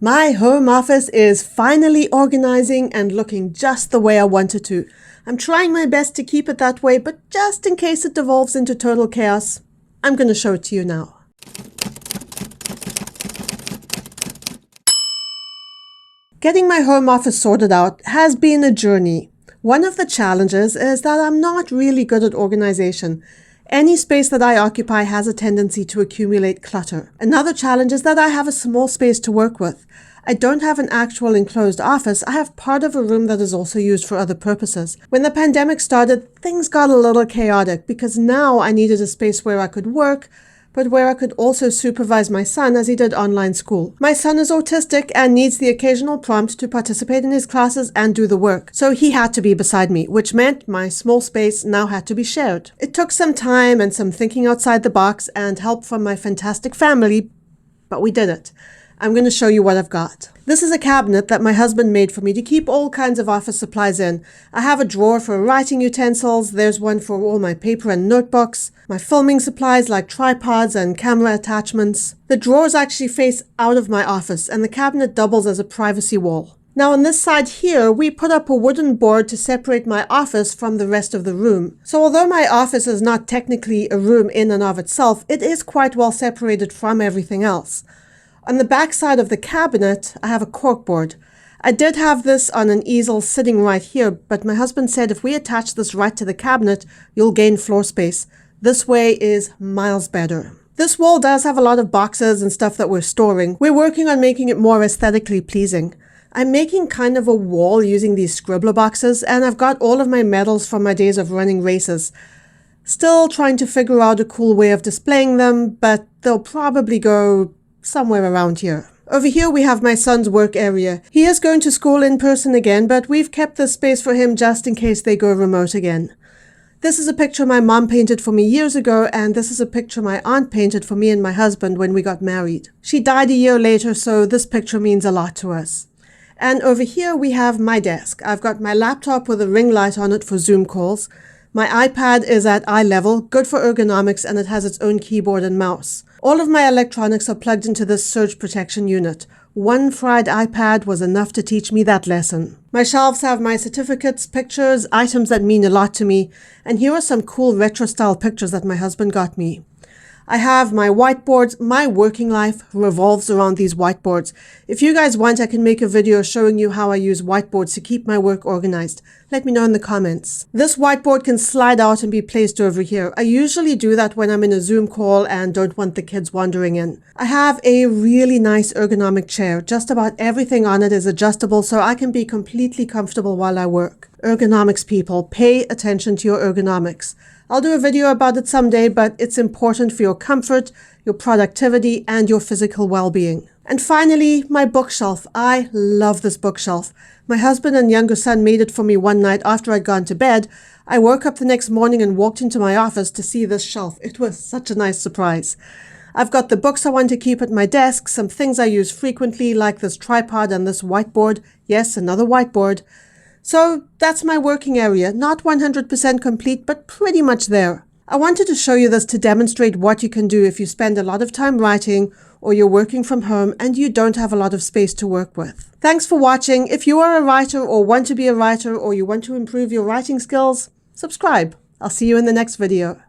My home office is finally organizing and looking just the way I want it to. I'm trying my best to keep it that way, but just in case it devolves into total chaos, I'm going to show it to you now. Getting my home office sorted out has been a journey. One of the challenges is that I'm not really good at organization. Any space that I occupy has a tendency to accumulate clutter. Another challenge is that I have a small space to work with. I don't have an actual enclosed office. I have part of a room that is also used for other purposes. When the pandemic started, things got a little chaotic because now I needed a space where I could work, but where I could also supervise my son as he did online school. My son is autistic and needs the occasional prompt to participate in his classes and do the work. So he had to be beside me, which meant my small space now had to be shared. It took some time and some thinking outside the box and help from my fantastic family, but we did it. I'm going to show you what I've got. This is a cabinet that my husband made for me to keep all kinds of office supplies in. I have a drawer for writing utensils, there's one for all my paper and notebooks, my filming supplies like tripods and camera attachments. The drawers actually face out of my office and the cabinet doubles as a privacy wall. Now on this side here, we put up a wooden board to separate my office from the rest of the room. So although my office is not technically a room in and of itself, it is quite well separated from everything else. On the back side of the cabinet, I have a corkboard. I did have this on an easel sitting right here, but my husband said if we attach this right to the cabinet, you'll gain floor space. This way is miles better. This wall does have a lot of boxes and stuff that we're storing. We're working on making it more aesthetically pleasing. I'm making kind of a wall using these scribbler boxes, and I've got all of my medals from my days of running races. Still trying to figure out a cool way of displaying them, but they'll probably go somewhere around here. Over here we have my son's work area. He is going to school in person again, but we've kept this space for him just in case they go remote again. This is a picture my mom painted for me years ago, and this is a picture my aunt painted for me and my husband when we got married. She died a year later, so this picture means a lot to us. And over here we have my desk. I've got my laptop with a ring light on it for Zoom calls. My iPad is at eye level, good for ergonomics, and it has its own keyboard and mouse. All of my electronics are plugged into this surge protection unit. One fried iPad was enough to teach me that lesson. My shelves have my certificates, pictures, items that mean a lot to me, and here are some cool retro-style pictures that my husband got me. I have my whiteboards. My working life revolves around these whiteboards. If you guys want, I can make a video showing you how I use whiteboards to keep my work organized. Let me know in the comments. This whiteboard can slide out and be placed over here. I usually do that when I'm in a Zoom call and don't want the kids wandering in. I have a really nice ergonomic chair. Just about everything on it is adjustable, so I can be completely comfortable while I work. Ergonomics people, pay attention to your ergonomics. I'll do a video about it someday, but it's important for your comfort, your productivity, and your physical well-being. And finally, my bookshelf. I love this bookshelf. My husband and younger son made it for me one night after I'd gone to bed. I woke up the next morning and walked into my office to see this shelf. It was such a nice surprise. I've got the books I want to keep at my desk, some things I use frequently like this tripod and this whiteboard. Yes, another whiteboard. So that's my working area, not 100% complete, but pretty much there. I wanted to show you this to demonstrate what you can do if you spend a lot of time writing or you're working from home and you don't have a lot of space to work with. Thanks for watching. If you are a writer or want to be a writer or you want to improve your writing skills, subscribe. I'll see you in the next video.